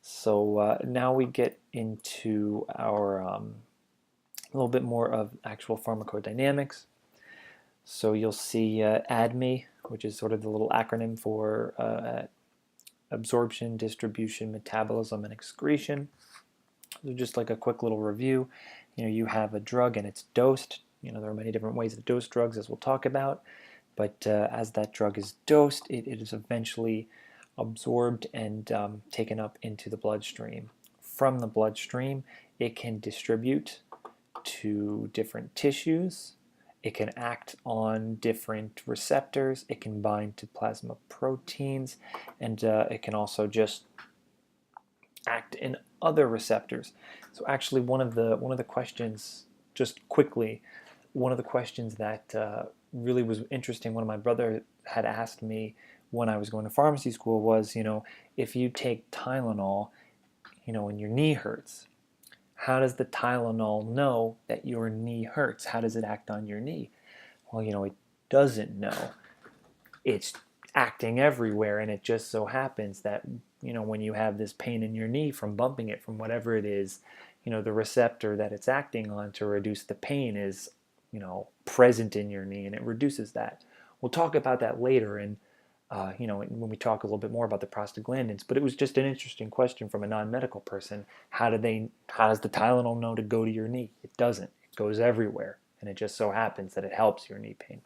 So now we get into our a little bit more of actual pharmacodynamics. So you'll see ADME, which is sort of the little acronym for absorption, distribution, metabolism, and excretion. So just like a quick little review, you have a drug and it's dosed. There are many different ways to dose drugs, as we'll talk about. But as that drug is dosed, it is eventually absorbed and taken up into the bloodstream. From the bloodstream, it can distribute to different tissues. It can act on different receptors. It can bind to plasma proteins, and it can also just act in other receptors. So actually, one of the questions, just quickly, one of the questions that really was interesting, one of my brother had asked me when I was going to pharmacy school was, if you take Tylenol, and your knee hurts, how does the Tylenol know that your knee hurts? How does it act on your knee? Well, it doesn't know. It's acting everywhere, and it just so happens that, when you have this pain in your knee from bumping it, from whatever it is, the receptor that it's acting on to reduce the pain is, present in your knee, and it reduces that. We'll talk about that later in when we talk a little bit more about the prostaglandins, but it was just an interesting question from a non-medical person. How does the Tylenol know to go to your knee? It doesn't. It goes everywhere, and it just so happens that it helps your knee pain.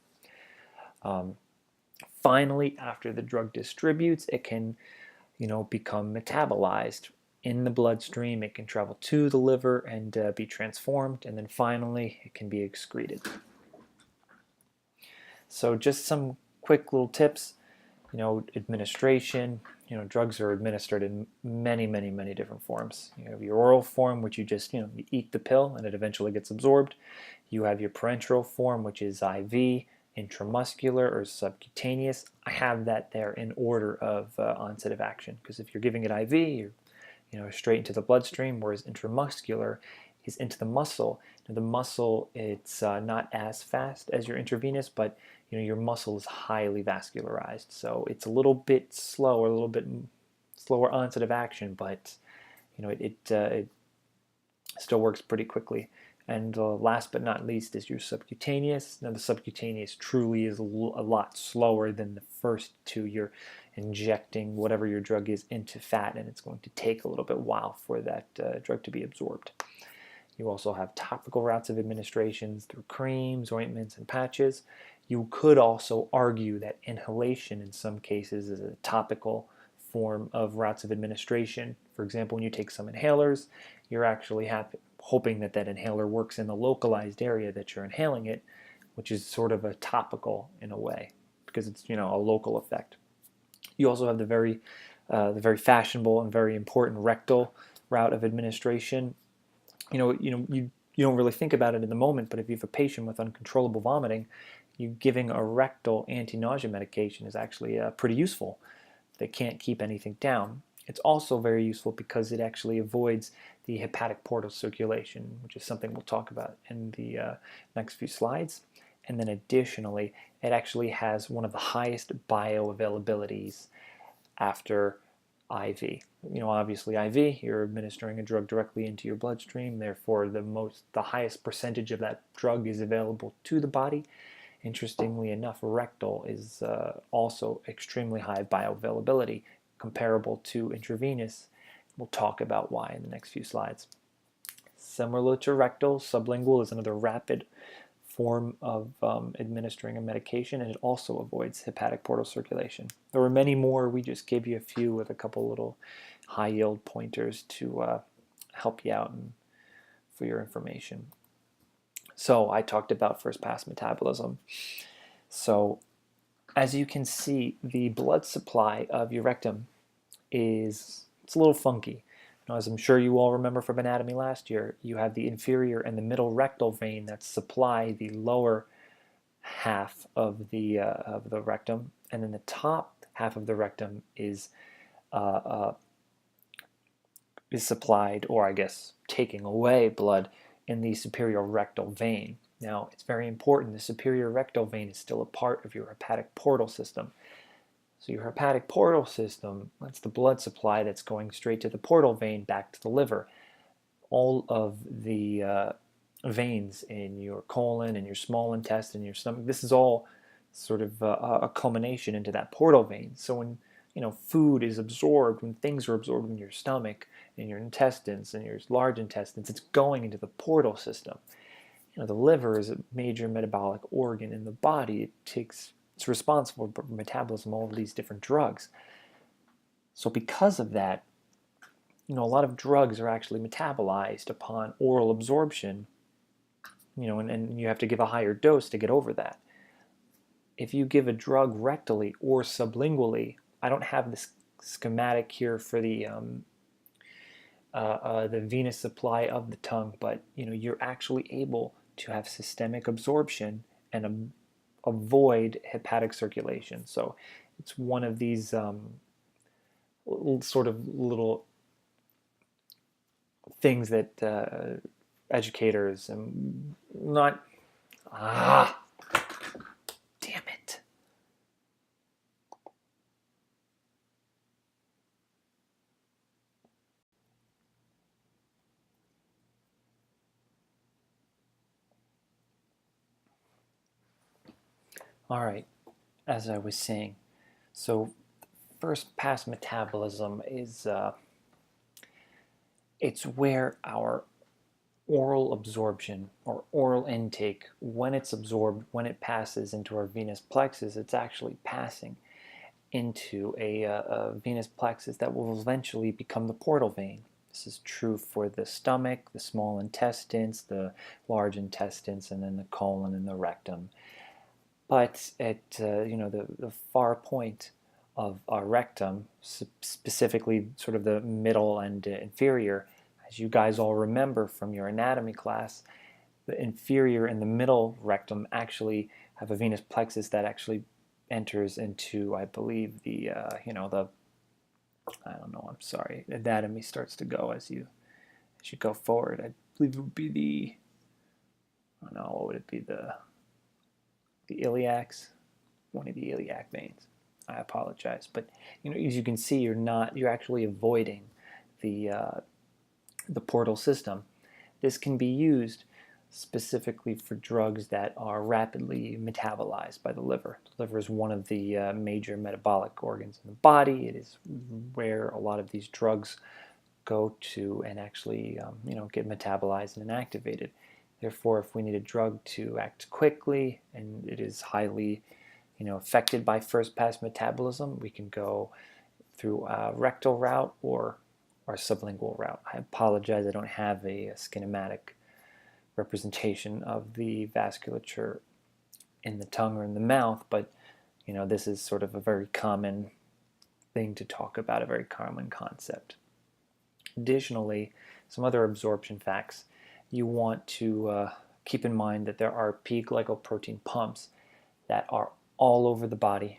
Finally, after the drug distributes, it can, become metabolized in the bloodstream. It can travel to the liver and be transformed, and then finally, it can be excreted. So just some quick little tips. Administration, drugs are administered in many, many, many different forms. You have your oral form, which you just, you eat the pill and it eventually gets absorbed. You have your parenteral form, which is IV, intramuscular, or subcutaneous. I have that there in order of onset of action, because if you're giving it IV, you're straight into the bloodstream, whereas intramuscular is into the muscle. Now, the muscle, it's not as fast as your intravenous, but your muscle is highly vascularized, so it's a little bit slower, a little bit slower onset of action, but it still works pretty quickly. And last but not least is your subcutaneous. Now, the subcutaneous truly is a lot slower than the first two. You're injecting whatever your drug is into fat, and it's going to take a little bit while for that drug to be absorbed. You also have topical routes of administrations through creams, ointments, and patches. You could also argue that inhalation in some cases is a topical form of routes of administration. For example, when you take some inhalers, you're actually hoping that inhaler works in the localized area that you're inhaling it, which is sort of a topical in a way, because it's a local effect. You also have the very fashionable and very important rectal route of administration. You don't really think about it in the moment, but if you have a patient with uncontrollable vomiting, you giving a rectal anti-nausea medication is actually pretty useful. They can't keep anything down. It's also very useful because it actually avoids the hepatic portal circulation, which is something we'll talk about in the next few slides. And then additionally, it actually has one of the highest bioavailabilities after IV. Obviously IV, you're administering a drug directly into your bloodstream, therefore the highest percentage of that drug is available to the body. Interestingly enough, rectal is also extremely high bioavailability, comparable to intravenous. We'll talk about why in the next few slides. Similar to rectal, sublingual is another rapid form of administering a medication, and it also avoids hepatic portal circulation. There were many more. We just gave you a few with a couple little high-yield pointers to help you out and for your information. So I talked about first-pass metabolism. So as you can see, the blood supply of your rectum it's a little funky. Now, as I'm sure you all remember from anatomy last year, you have the inferior and the middle rectal vein that supply the lower half of the rectum, and then the top half of the rectum is supplied, or I guess taking away blood in the superior rectal vein. Now, it's very important. The superior rectal vein is still a part of your hepatic portal system. So your hepatic portal system, that's the blood supply that's going straight to the portal vein back to the liver. All of the veins in your colon and your small intestine, your stomach, this is all sort of a culmination into that portal vein. So when food is absorbed, when things are absorbed in your stomach, in your intestines, and your large intestines, it's going into the portal system. The liver is a major metabolic organ in the body. It's responsible for metabolism of all of these different drugs. So because of that, a lot of drugs are actually metabolized upon oral absorption, and you have to give a higher dose to get over that. If you give a drug rectally or sublingually, I don't have the schematic here for the venous supply of the tongue, but you're actually able to have systemic absorption and avoid hepatic circulation. So it's one of these sort of little things that educators and not damn it. All right, as I was saying, so first pass metabolism is it's where our oral absorption or oral intake, when it's absorbed, when it passes into our venous plexus, it's actually passing into a venous plexus that will eventually become the portal vein. This is true for the stomach, the small intestines, the large intestines, and then the colon and the rectum. But at the far point of our rectum, specifically sort of the middle and inferior, as you guys all remember from your anatomy class, the inferior and the middle rectum actually have a venous plexus that actually enters into, I believe, the I don't know, I'm sorry, anatomy starts to go as you go forward. I believe it would be the, I don't know, what would it be, the iliacs, one of the iliac veins. I apologize, but as you can see, you're actually avoiding the portal system. This can be used specifically for drugs that are rapidly metabolized by the liver. The liver is one of the major metabolic organs in the body. It is where a lot of these drugs go to and actually get metabolized and inactivated. Therefore, if we need a drug to act quickly and it is highly affected by first pass metabolism, we can go through a rectal route or sublingual route. I apologize, I don't have a schematic representation of the vasculature in the tongue or in the mouth, but this is sort of a very common thing to talk about, a very common concept. Additionally, some other absorption facts. You want to keep in mind that there are P-glycoprotein pumps that are all over the body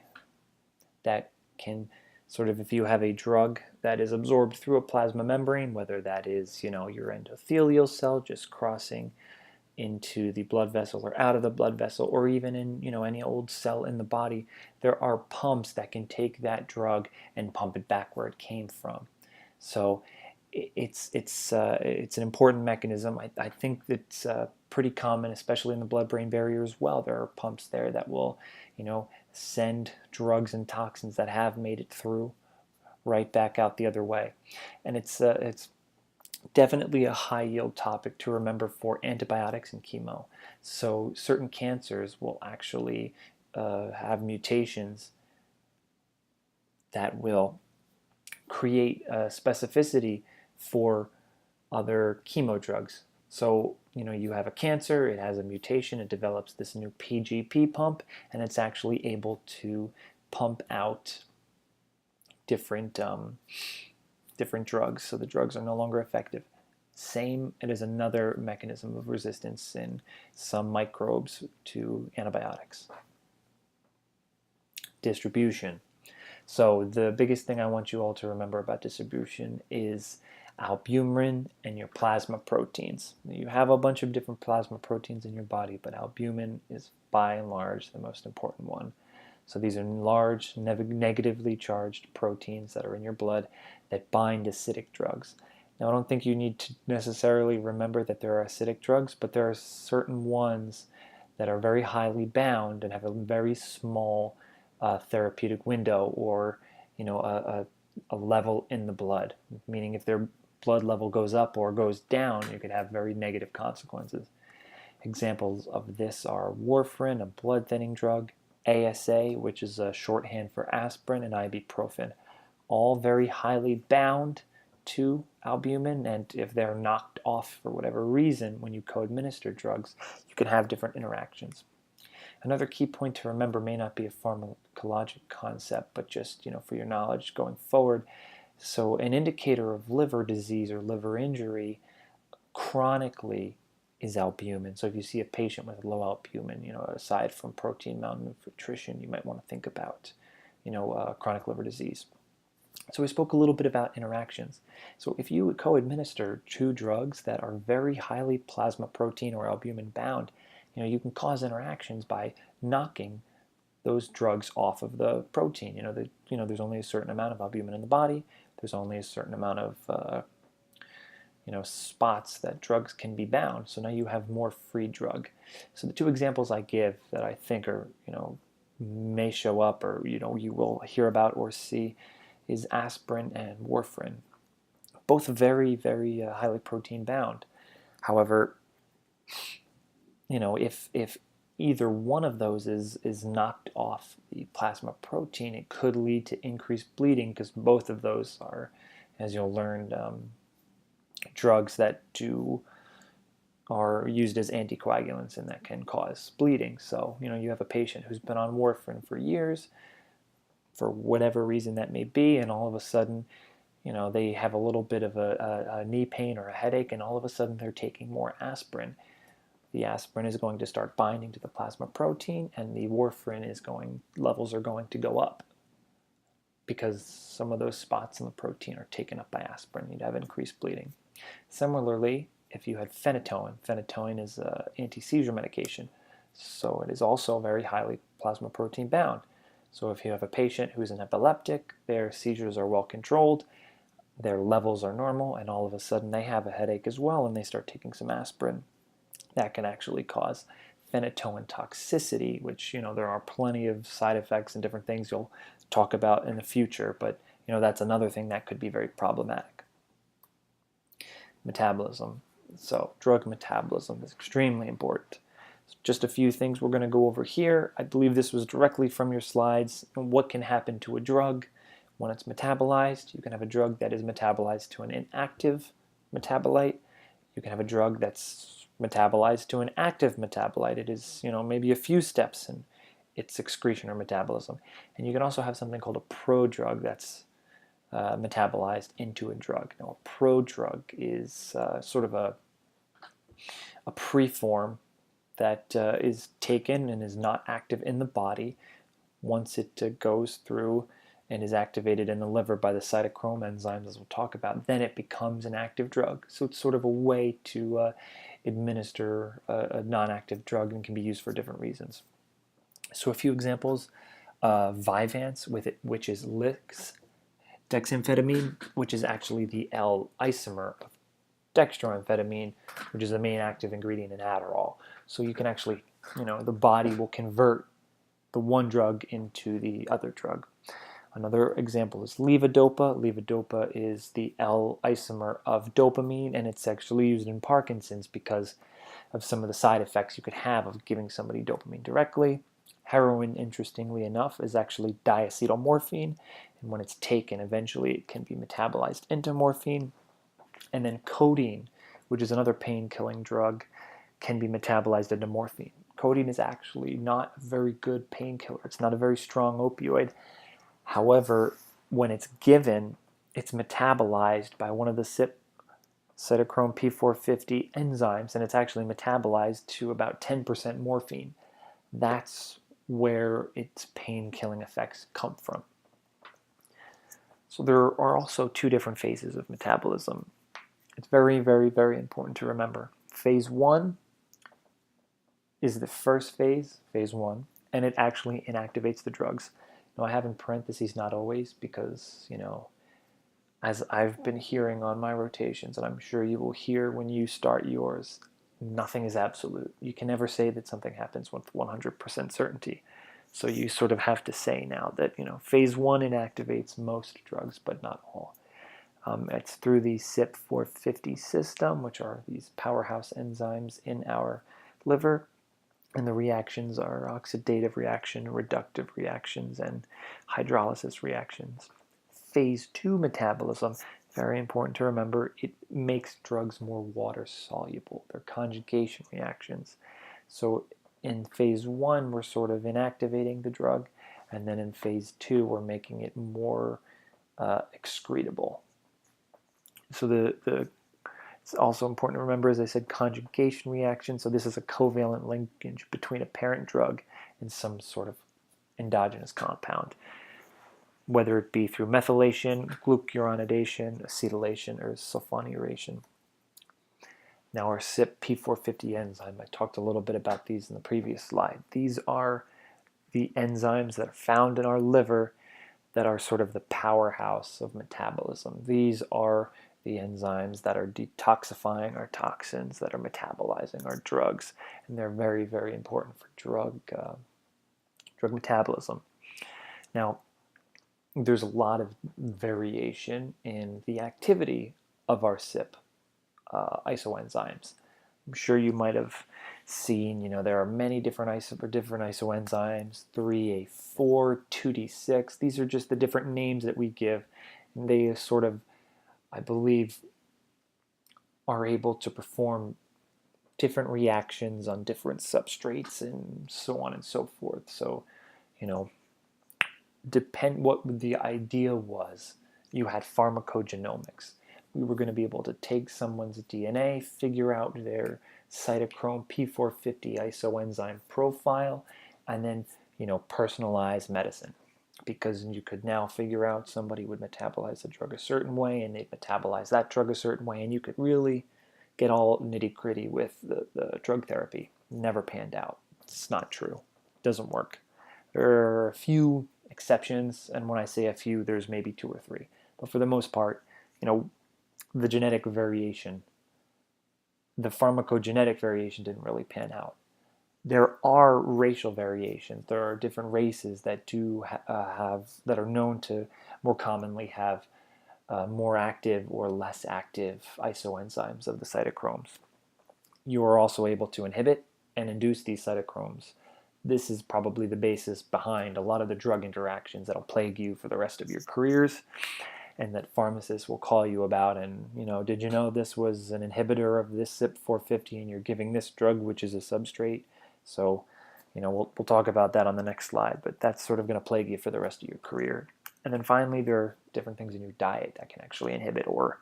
that can sort of, if you have a drug that is absorbed through a plasma membrane, whether that is your endothelial cell just crossing into the blood vessel or out of the blood vessel, or even in any old cell in the body, there are pumps that can take that drug and pump it back where it came from. So it's an important mechanism. I think that's pretty common, especially in the blood-brain barrier as well. There are pumps there that will send drugs and toxins that have made it through right back out the other way. And it's definitely a high-yield topic to remember for antibiotics and chemo. So certain cancers will actually have mutations that will create specificity for other chemo drugs. So you have a cancer, it has a mutation, it develops this new PGP pump, and it's actually able to pump out different drugs, so the drugs are no longer effective. Same, it is another mechanism of resistance in some microbes to antibiotics. Distribution. So the biggest thing I want you all to remember about distribution is albumin and your plasma proteins. You have a bunch of different plasma proteins in your body, but albumin is by and large the most important one. So these are large, negatively charged proteins that are in your blood that bind acidic drugs. Now, I don't think you need to necessarily remember that there are acidic drugs, but there are certain ones that are very highly bound and have a very small therapeutic window, or a level in the blood, meaning if their blood level goes up or goes down, you could have very negative consequences. Examples of this are warfarin, a blood thinning drug, ASA, which is a shorthand for aspirin, and ibuprofen, all very highly bound to albumin, and if they're knocked off for whatever reason when you co-administer drugs, you can have different interactions. Another key point to remember, may not be a pharmacologic concept, but just for your knowledge going forward. So an indicator of liver disease or liver injury chronically is albumin. So if you see a patient with low albumin, aside from protein malnutrition, you might want to think about chronic liver disease. So we spoke a little bit about interactions. So if you co-administer two drugs that are very highly plasma protein or albumin bound, you can cause interactions by knocking those drugs off of the protein. There's only a certain amount of albumin in the body. There's only a certain amount of spots that drugs can be bound. So now you have more free drug. So the two examples I give that I think are may show up, or you will hear about or see, is aspirin and warfarin. Both very, very highly protein bound. However, if either one of those is knocked off the plasma protein, it could lead to increased bleeding, because both of those are, as you'll learn, drugs that are used as anticoagulants, and that can cause bleeding. So you have a patient who's been on warfarin for years, for whatever reason that may be, and all of a sudden they have a little bit of a knee pain or a headache, and all of a sudden they're taking more aspirin. The aspirin is going to start binding to the plasma protein, and the warfarin levels are going to go up, because some of those spots in the protein are taken up by aspirin. You'd have increased bleeding. Similarly, if you had phenytoin is an anti-seizure medication, so it is also very highly plasma protein bound. So if you have a patient who's an epileptic, their seizures are well controlled, their levels are normal, and all of a sudden they have a headache as well, and they start taking some aspirin, that can actually cause phenytoin toxicity, which there are plenty of side effects and different things you'll talk about in the future, but that's another thing that could be very problematic. Metabolism. So drug metabolism is extremely important. Just a few things we're going to go over here. I believe this was directly from your slides. What can happen to a drug when it's metabolized? You can have a drug that is metabolized to an inactive metabolite. You can have a drug that's metabolized to an active metabolite. It is, maybe a few steps in its excretion or metabolism. And you can also have something called a prodrug that's metabolized into a drug. Now, a prodrug is sort of a preform that is taken and is not active in the body. Once it goes through and is activated in the liver by the cytochrome enzymes, as we'll talk about, then it becomes an active drug. So it's sort of a way to administer a non-active drug, and can be used for different reasons. So a few examples: Vyvanse, which is Licks, dexamphetamine, which is actually the L isomer of dextroamphetamine, which is the main active ingredient in Adderall. So you can actually, the body will convert the one drug into the other drug. Another example is levodopa. Levodopa is the L isomer of dopamine, and it's actually used in Parkinson's because of some of the side effects you could have of giving somebody dopamine directly. Heroin, interestingly enough, is actually diacetylmorphine, and when it's taken, eventually it can be metabolized into morphine. And then codeine, which is another pain-killing drug, can be metabolized into morphine. Codeine is actually not a very good painkiller. It's not a very strong opioid. However, when it's given, it's metabolized by one of the Cytochrome P450 enzymes, and it's actually metabolized to about 10% morphine. That's where its pain-killing effects come from. So there are also two different phases of metabolism. It's very, very, very important to remember. Phase 1 is the first phase, phase 1, and it actually inactivates the drugs. Now I have in parentheses not always, because, as I've been hearing on my rotations, and I'm sure you will hear when you start yours, nothing is absolute. You can never say that something happens with 100% certainty. So you sort of have to say now that, phase 1 inactivates most drugs, but not all. It's through the CYP450 system, which are these powerhouse enzymes in our liver. And the reactions are oxidative reaction, reductive reactions, and hydrolysis reactions. Phase 2 metabolism, very important to remember, it makes drugs more water soluble. They're conjugation reactions. So in phase 1, we're sort of inactivating the drug, and then in phase 2, we're making it more excretable. So it's also important to remember, as I said, conjugation reaction. So this is a covalent linkage between a parent drug and some sort of endogenous compound, whether it be through methylation, glucuronidation, acetylation, or sulfonyluration. Now our CYP450 enzyme, I talked a little bit about these in the previous slide. These are the enzymes that are found in our liver that are sort of the powerhouse of metabolism. These are the enzymes that are detoxifying our toxins, that are metabolizing our drugs, and they're very, very important for drug metabolism. Now, there's a lot of variation in the activity of our CYP isoenzymes. I'm sure you might have seen, there are many different isoenzymes, 3A4, 2D6. These are just the different names that we give, and they sort of, I believe, are able to perform different reactions on different substrates and so on and so forth. So, depend what the idea was. You had pharmacogenomics. We were going to be able to take someone's DNA, figure out their cytochrome P450 isoenzyme profile, and then, personalize medicine. Because you could now figure out somebody would metabolize the drug a certain way, and they'd metabolize that drug a certain way, and you could really get all nitty-gritty with the drug therapy. Never panned out. It's not true. It doesn't work. There are a few exceptions, and when I say a few, there's maybe 2 or 3. But for the most part, the genetic variation, the pharmacogenetic variation didn't really pan out. There are racial variations. There are different races that do that are known to more commonly have more active or less active isoenzymes of the cytochromes. You are also able to inhibit and induce these cytochromes. This is probably the basis behind a lot of the drug interactions that'll plague you for the rest of your careers, and that pharmacists will call you about, and, did you know this was an inhibitor of this CYP450 and you're giving this drug, which is a substrate? So, we'll talk about that on the next slide, but that's sort of going to plague you for the rest of your career. And then finally, there are different things in your diet that can actually inhibit or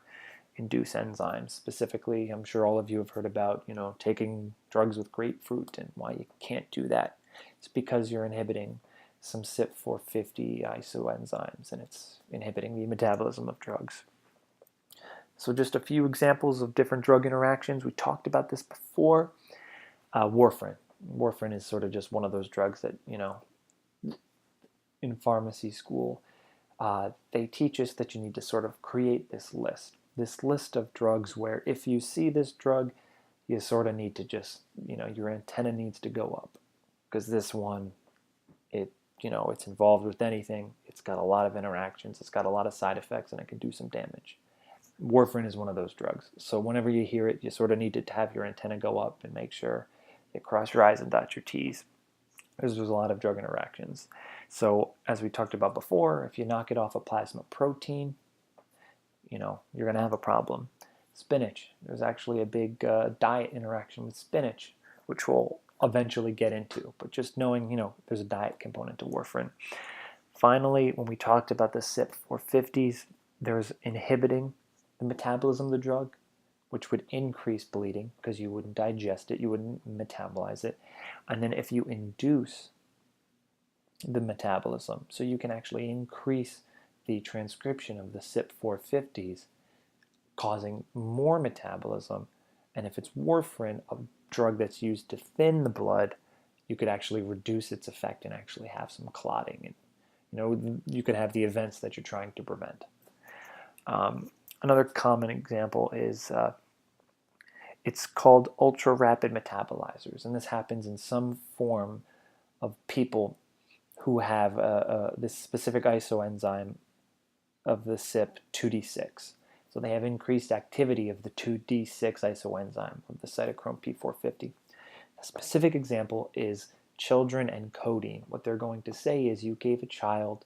induce enzymes. Specifically, I'm sure all of you have heard about, taking drugs with grapefruit, and why you can't do that. It's because you're inhibiting some CYP450 isoenzymes, and it's inhibiting the metabolism of drugs. So just a few examples of different drug interactions. We talked about this before. Warfarin. Warfarin is sort of just one of those drugs that, in pharmacy school, they teach us that you need to sort of create this list of drugs where if you see this drug, you sort of need to just, your antenna needs to go up, because this one, it's involved with anything. It's got a lot of interactions. It's got a lot of side effects, and it can do some damage. Warfarin is one of those drugs. So whenever you hear it, you sort of need to have your antenna go up and make sure you cross your I's and dot your T's. There's a lot of drug interactions. So as we talked about before, if you knock it off a plasma protein, you're going to have a problem. Spinach. There's actually a big diet interaction with spinach, which we'll eventually get into. But just knowing, there's a diet component to warfarin. Finally, when we talked about the CYP450s, there's inhibiting the metabolism of the drug, which would increase bleeding because you wouldn't digest it, you wouldn't metabolize it. And then if you induce the metabolism, so you can actually increase the transcription of the CYP450s, causing more metabolism. And if it's warfarin, a drug that's used to thin the blood, you could actually reduce its effect and actually have some clotting. And, you could have the events that you're trying to prevent. Another common example is it's called ultra-rapid metabolizers, and this happens in some form of people who have this specific isoenzyme of the CYP2D6. So they have increased activity of the 2D6 isoenzyme of the cytochrome P450. A specific example is children and codeine. What they're going to say is you gave a child,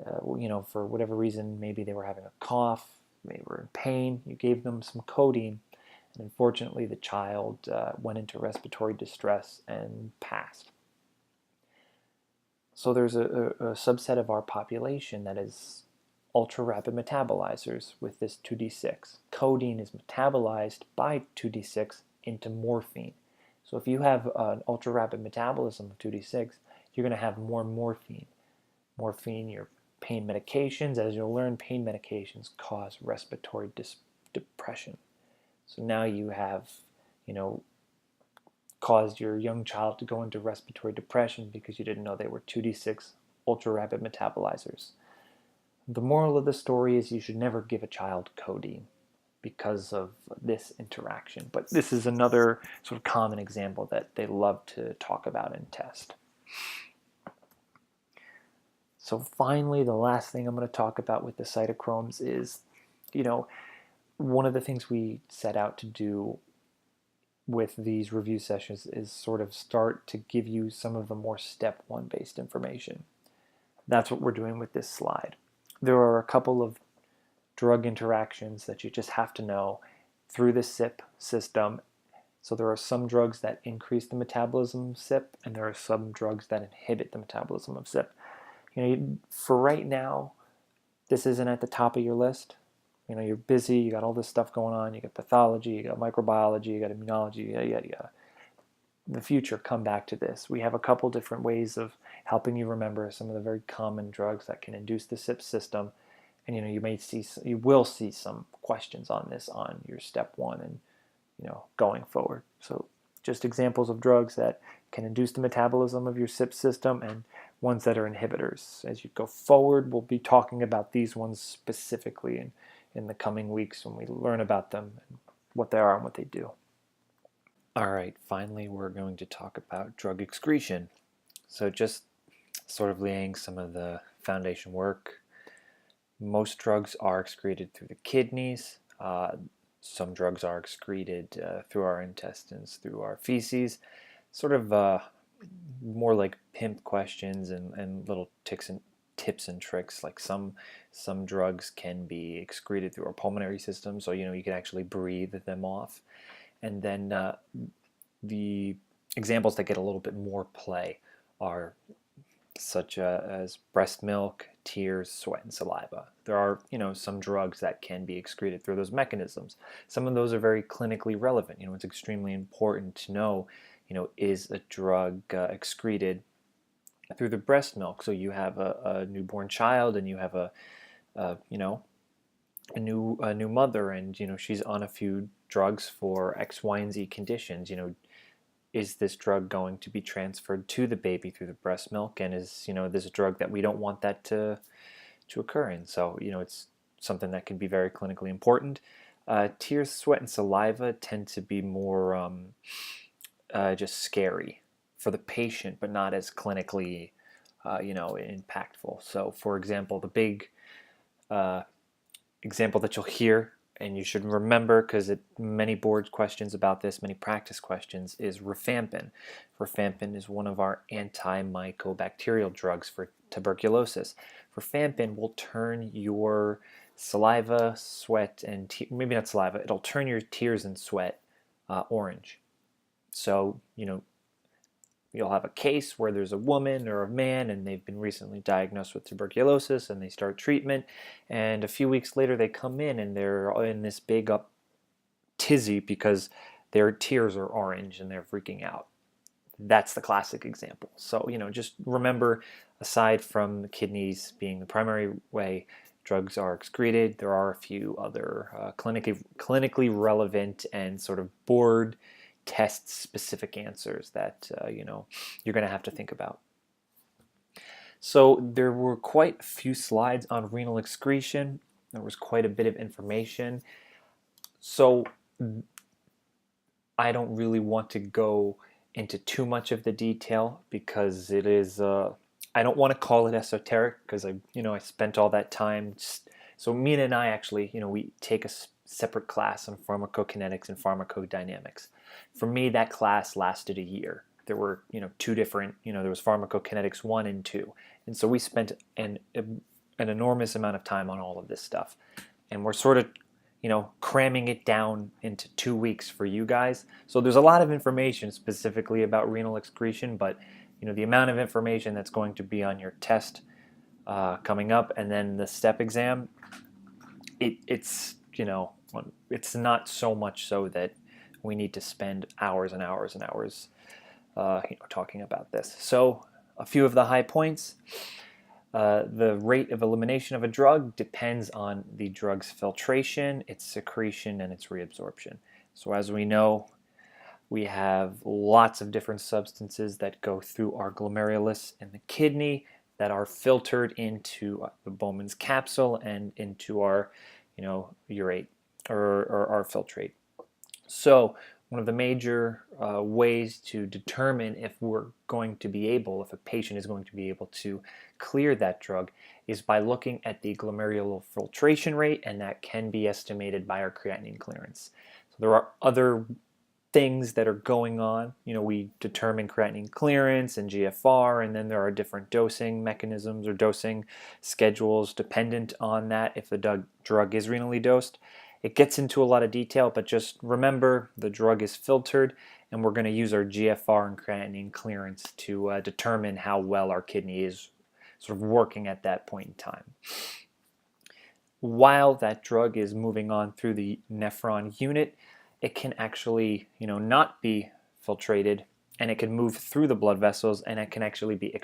for whatever reason, maybe they were having a cough, they were in pain, you gave them some codeine, and unfortunately the child went into respiratory distress and passed. So there's a subset of our population that is ultra-rapid metabolizers with this 2D6. Codeine is metabolized by 2D6 into morphine. So if you have an ultra-rapid metabolism of 2D6, you're going to have more morphine. Morphine, your pain medications, as you'll learn, pain medications cause respiratory depression. So now you have, caused your young child to go into respiratory depression because you didn't know they were 2D6 ultra-rapid metabolizers. The moral of the story is you should never give a child codeine because of this interaction. But this is another sort of common example that they love to talk about and test. So finally, the last thing I'm going to talk about with the cytochromes is, one of the things we set out to do with these review sessions is sort of start to give you some of the more step one based information. That's what we're doing with this slide. There are a couple of drug interactions that you just have to know through the CYP system. So there are some drugs that increase the metabolism of CYP, and there are some drugs that inhibit the metabolism of CYP. For right now, this isn't at the top of your list. You're busy, you got all this stuff going on, you got pathology, you got microbiology, you got immunology, yada, yada, yada. In the future, come back to this. We have a couple different ways of helping you remember some of the very common drugs that can induce the CYP system. And you will see some questions on this on your step one and going forward. So just examples of drugs that can induce the metabolism of your CYP system and ones that are inhibitors. As you go forward, we'll be talking about these ones specifically in the coming weeks when we learn about them and what they are and what they do. All right, finally we're going to talk about drug excretion. So just sort of laying some of the foundation work. Most drugs are excreted through the kidneys. Some drugs are excreted through our intestines, through our feces. Sort of more like pimp questions and little tips and tricks. Like some drugs can be excreted through our pulmonary system, so you can actually breathe them off. And then the examples that get a little bit more play are such as breast milk, tears, sweat, and saliva. There are, some drugs that can be excreted through those mechanisms. Some of those are very clinically relevant. It's extremely important to know, is a drug excreted through the breast milk? So you have a newborn child, and you have a new mother, and she's on a few drugs for X, Y, and Z conditions. Is this drug going to be transferred to the baby through the breast milk? And is this a drug that we don't want that to occur in? So it's something that can be very clinically important. Tears, sweat, and saliva tend to be more just scary for the patient, but not as clinically impactful. So for example, the big example that you'll hear, and you should remember because many board questions about this, many practice questions, is rifampin. Rifampin is one of our antimycobacterial drugs for tuberculosis. Rifampin will turn your saliva, sweat, and maybe not saliva, it'll turn your tears and sweat orange. So, you'll have a case where there's a woman or a man and they've been recently diagnosed with tuberculosis and they start treatment, and a few weeks later they come in and they're in this big up tizzy because their tears are orange and they're freaking out. That's the classic example. So, just remember, aside from the kidneys being the primary way drugs are excreted, there are a few other clinically relevant and sort of board test specific answers that you're going to have to think about. So there were quite a few slides on renal excretion. There was quite a bit of information. So I don't really want to go into too much of the detail because it is, I don't want to call it esoteric because I spent all that time. So Mina and I actually, we take a separate class on pharmacokinetics and pharmacodynamics. For me, that class lasted a year. There were, two different, there was pharmacokinetics 1 and 2. And so we spent an enormous amount of time on all of this stuff. And we're sort of, cramming it down into 2 weeks for you guys. So there's a lot of information specifically about renal excretion, but, the amount of information that's going to be on your test coming up and then the step exam, it's not so much so that we need to spend hours and hours and hours talking about this. So a few of the high points. The rate of elimination of a drug depends on the drug's filtration, its secretion, and its reabsorption. So as we know, we have lots of different substances that go through our glomerulus in the kidney that are filtered into the Bowman's capsule and into our, urate or our filtrate. So one of the major ways to determine if if a patient is going to be able to clear that drug is by looking at the glomerular filtration rate, and that can be estimated by our creatinine clearance. So there are other things that are going on. We determine creatinine clearance and GFR, and then there are different dosing mechanisms or dosing schedules dependent on that if the drug is renally dosed. It gets into a lot of detail, but just remember the drug is filtered, and we're going to use our GFR and creatinine clearance to determine how well our kidney is sort of working at that point in time. While that drug is moving on through the nephron unit, it can actually, not be filtrated, and it can move through the blood vessels, and it can actually be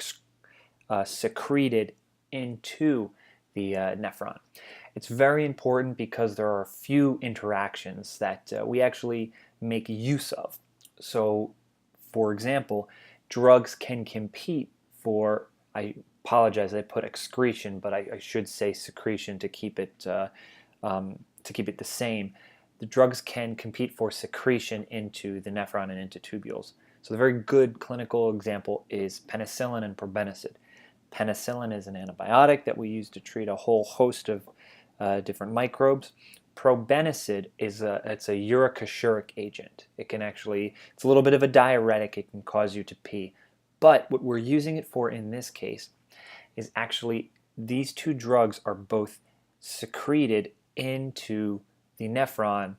secreted into the nephron. It's very important because there are a few interactions that we actually make use of. So, for example, drugs can compete for, I apologize, I put excretion, but I should say secretion to keep it the same. The drugs can compete for secretion into the nephron and into tubules. So the very good clinical example is penicillin and probenecid. Penicillin is an antibiotic that we use to treat a whole host of different microbes. Probenecid is it's a uricosuric agent. It's a little bit of a diuretic. It can cause you to pee. But what we're using it for in this case is actually these two drugs are both secreted into the nephron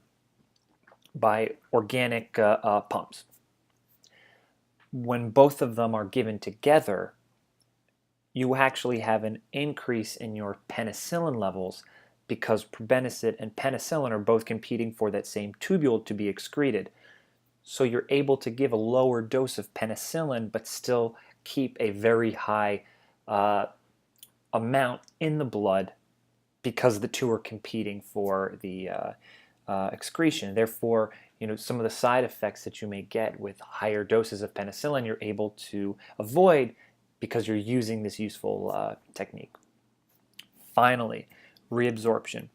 by organic pumps. When both of them are given together, you actually have an increase in your penicillin levels because probenecid and penicillin are both competing for that same tubule to be excreted. So you're able to give a lower dose of penicillin but still keep a very high amount in the blood because the two are competing for the excretion. Therefore, some of the side effects that you may get with higher doses of penicillin, you're able to avoid because you're using this useful technique. Finally, reabsorption.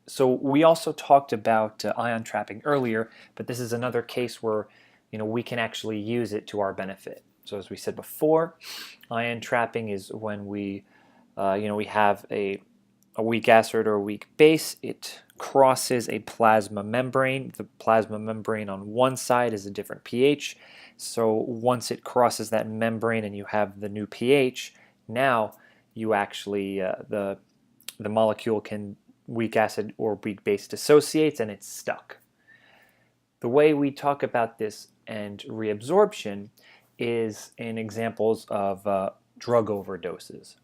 So we also talked about ion trapping earlier, but this is another case where we can actually use it to our benefit. So as we said before, ion trapping is when we have a weak acid or a weak base. It crosses a plasma membrane. The plasma membrane on one side is a different pH. So once it crosses that membrane and you have the new pH, now you actually the molecule can weak acid or weak base dissociates and it's stuck. The way we talk about this and reabsorption is in examples of drug overdoses.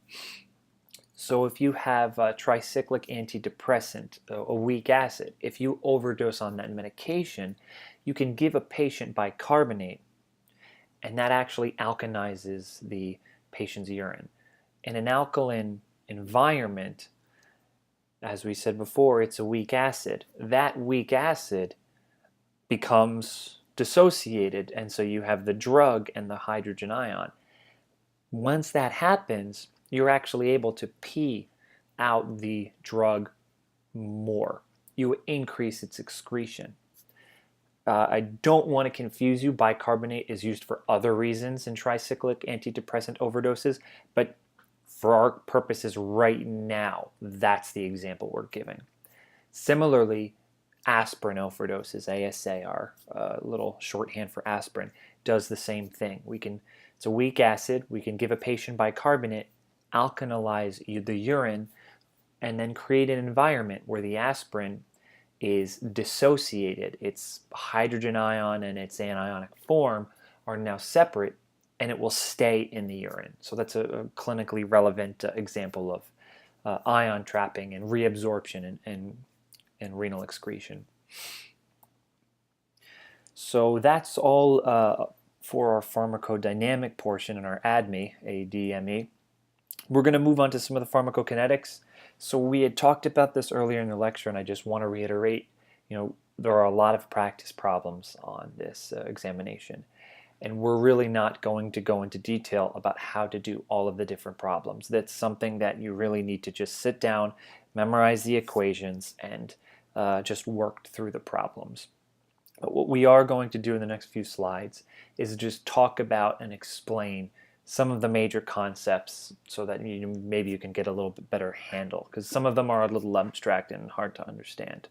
So if you have a tricyclic antidepressant, a weak acid, if you overdose on that medication, you can give a patient bicarbonate, and that actually alkalizes the patient's urine. In an alkaline environment, as we said before, it's a weak acid. That weak acid becomes dissociated, and so you have the drug and the hydrogen ion. Once that happens, you're actually able to pee out the drug more. You increase its excretion. I don't want to confuse you. Bicarbonate is used for other reasons in tricyclic antidepressant overdoses, but for our purposes right now, that's the example we're giving. Similarly, aspirin overdoses, ASAR, a little shorthand for aspirin, does the same thing. It's a weak acid. We can give a patient bicarbonate, alkalize the urine, and then create an environment where the aspirin is dissociated. Its hydrogen ion and its anionic form are now separate, and it will stay in the urine. So that's a clinically relevant example of ion trapping and reabsorption and renal excretion. So that's all for our pharmacodynamic portion in our ADME, ADME. We're going to move on to some of the pharmacokinetics. So we had talked about this earlier in the lecture, and I just want to reiterate, there are a lot of practice problems on this examination. And we're really not going to go into detail about how to do all of the different problems. That's something that you really need to just sit down, memorize the equations, and just work through the problems. But what we are going to do in the next few slides is just talk about and explain some of the major concepts so that maybe you can get a little bit better handle, because some of them are a little abstract and hard to understand.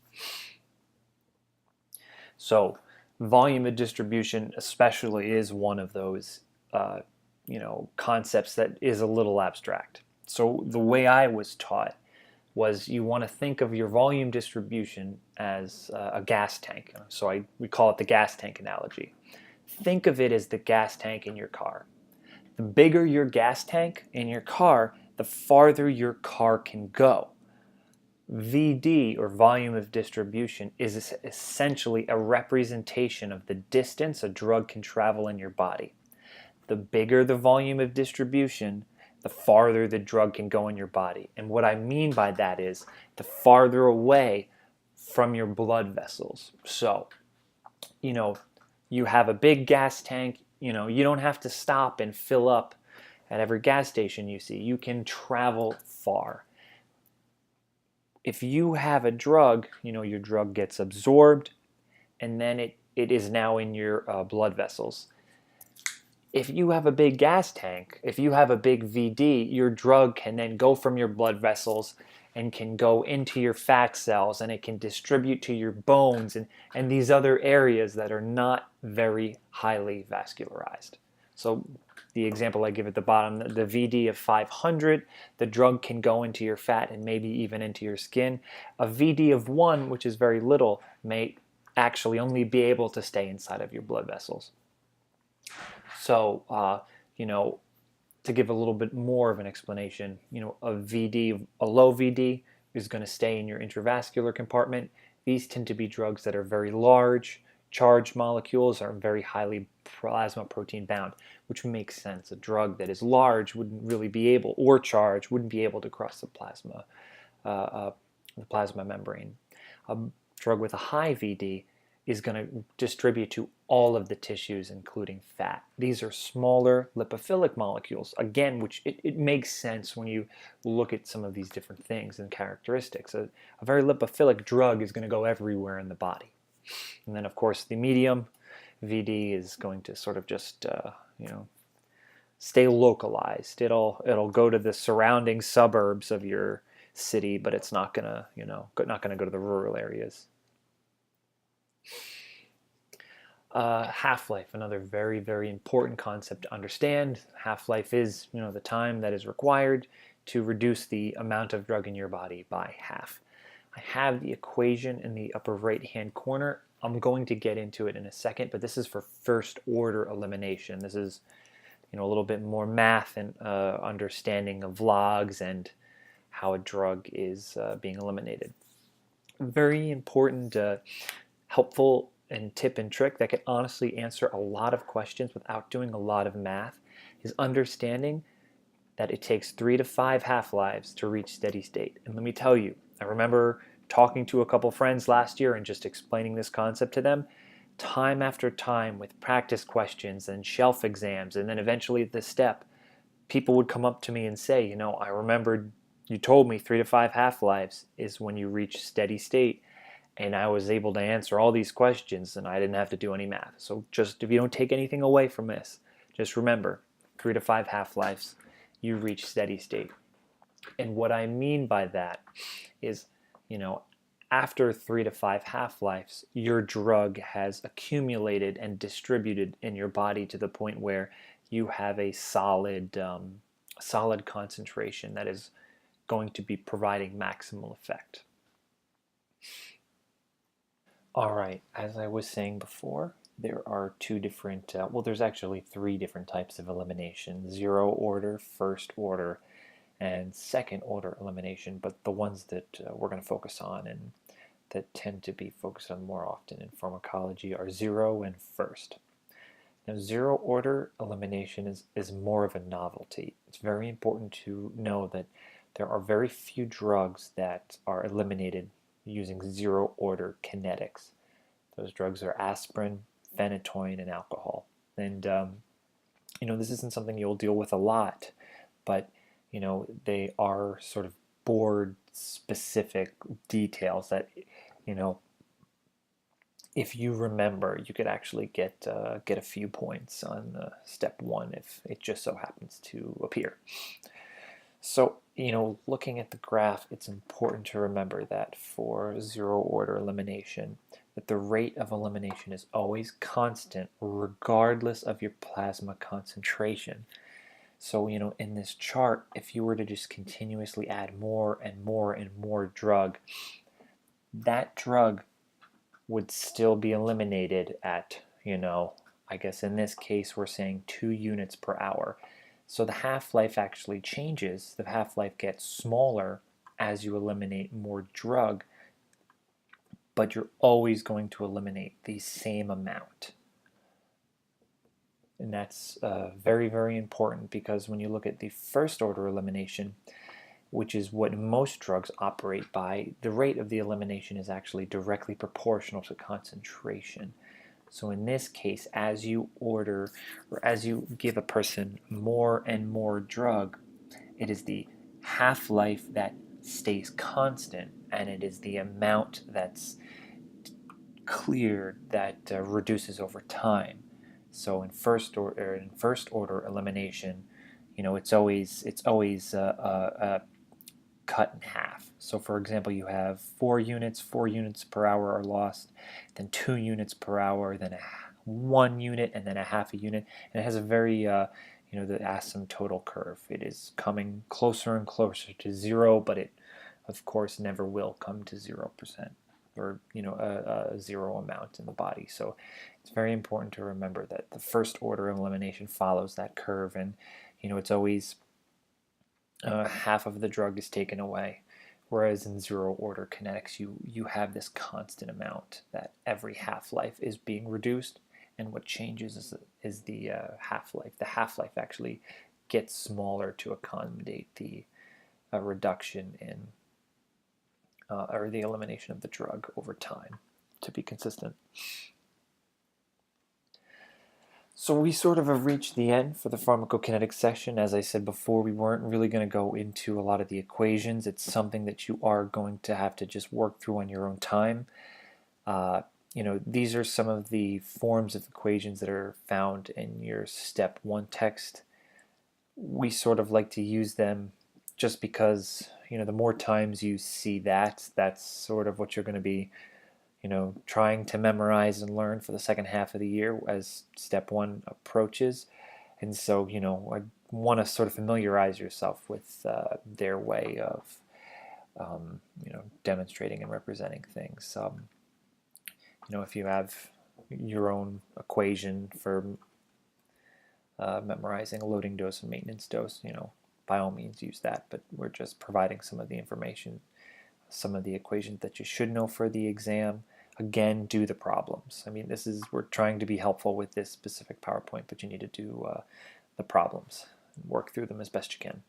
So volume of distribution especially is one of those concepts that is a little abstract. So the way I was taught was you want to think of your volume distribution as a gas tank. So we call it the gas tank analogy. Think of it as the gas tank in your car. The bigger your gas tank in your car, the farther your car can go. VD, or volume of distribution, is essentially a representation of the distance a drug can travel in your body. The bigger the volume of distribution, the farther the drug can go in your body. And what I mean by that is the farther away from your blood vessels. So, you have a big gas tank, you don't have to stop and fill up at every gas station you see. You can travel far. If you have a drug, your drug gets absorbed, and then it is now in your blood vessels. If you have a big gas tank, if you have a big VD, your drug can then go from your blood vessels and can go into your fat cells, and it can distribute to your bones and these other areas that are not very highly vascularized. So the example I give at the bottom, the VD of 500, the drug can go into your fat and maybe even into your skin. A VD of 1, which is very little, may actually only be able to stay inside of your blood vessels. So, to give a little bit more of an explanation, a low VD is going to stay in your intravascular compartment. These tend to be drugs that are very large. Charged molecules are very highly plasma protein bound, which makes sense. A drug that is large wouldn't really be able, or charged, wouldn't be able to cross the plasma membrane. A drug with a high VD is going to distribute to all of the tissues, including fat. These are smaller lipophilic molecules, again, which it makes sense when you look at some of these different things and characteristics. A very lipophilic drug is going to go everywhere in the body. And then, of course, the medium VD is going to sort of just, stay localized. It'll go to the surrounding suburbs of your city, but it's not gonna, not gonna go to the rural areas. Half-life, another very, very important concept to understand. Half-life is, the time that is required to reduce the amount of drug in your body by half. I have the equation in the upper right-hand corner. I'm going to get into it in a second, but this is for first-order elimination. This is, a little bit more math and understanding of logs and how a drug is being eliminated. Very important, helpful and tip and trick that can honestly answer a lot of questions without doing a lot of math is understanding that it takes 3 to 5 half-lives to reach steady state. And let me tell you, I remember talking to a couple friends last year and just explaining this concept to them. time after time with practice questions and shelf exams, and then eventually at this step, people would come up to me and say, you know, I remembered you told me 3 to 5 half-lives is when you reach steady state, and I was able to answer all these questions and I didn't have to do any math. So just, if you don't take anything away from this, just remember 3 to 5 half-lives, you reach steady state. And what I mean by that is, you know, after 3 to 5 half-lives, your drug has accumulated and distributed in your body to the point where you have a solid concentration that is going to be providing maximal effect. All right, as I was saying before, there are two different, well, there's actually 3 different types of elimination: zero order, first order, and second order elimination. But the ones that we're going to focus on and that tend to be focused on more often in pharmacology are zero and first. Now, zero order elimination is more of a novelty. It's very important to know that there are very few drugs that are eliminated using zero order kinetics. Those drugs are aspirin, phenytoin, and alcohol. And you know, this isn't something you'll deal with a lot, but you know, they are sort of board specific details that, you know, if you remember, you could actually get a few points on step 1 if it just so happens to appear. So, you know, looking at the graph, it's important to remember that for zero order elimination, that the rate of elimination is always constant regardless of your plasma concentration. So, you know, in this chart, if you were to just continuously add more and more and more drug, that drug would still be eliminated at, you know, I guess in this case we're saying 2 units per hour. So the half-life actually changes. The half-life gets smaller as you eliminate more drug, but you're always going to eliminate the same amount. And that's very, very important, because when you look at the first order elimination, which is what most drugs operate by, the rate of the elimination is actually directly proportional to concentration. So in this case, as you order, or as you give a person more and more drug, it is the half-life that stays constant, and it is the amount that's cleared that reduces over time. So in first order elimination, you know, it's always cut in half. So for example, you have 4 units per hour are lost, then 2 units per hour, then 1 unit, and then a half a unit. And it has a very, you know, the asymptotal curve. It is coming closer and closer to 0, but it, of course, never will come to 0%, or, you know, a 0 amount in the body. So it's very important to remember that the first order elimination follows that curve, and, you know, it's always half of the drug is taken away, whereas in zero order kinetics you have this constant amount that every half-life is being reduced, and what changes is the half-life. The half-life actually gets smaller to accommodate the reduction in or the elimination of the drug over time to be consistent. So we sort of have reached the end for the pharmacokinetics section. As I said before, we weren't really going to go into a lot of the equations. It's something that you are going to have to just work through on your own time. You know, these are some of the forms of equations that are found in your step 1 text. We sort of like to use them just because, you know, the more times you see that, that's sort of what you're going to be, you know, trying to memorize and learn for the second half of the year as step 1 approaches. And so, you know, I want to sort of familiarize yourself with their way of, you know, demonstrating and representing things. You know, if you have your own equation for memorizing a loading dose and maintenance dose, you know, by all means use that. But we're just providing some of the information, some of the equations that you should know for the exam. Again, do the problems. I mean, we're trying to be helpful with this specific PowerPoint, but you need to do the problems and work through them as best you can.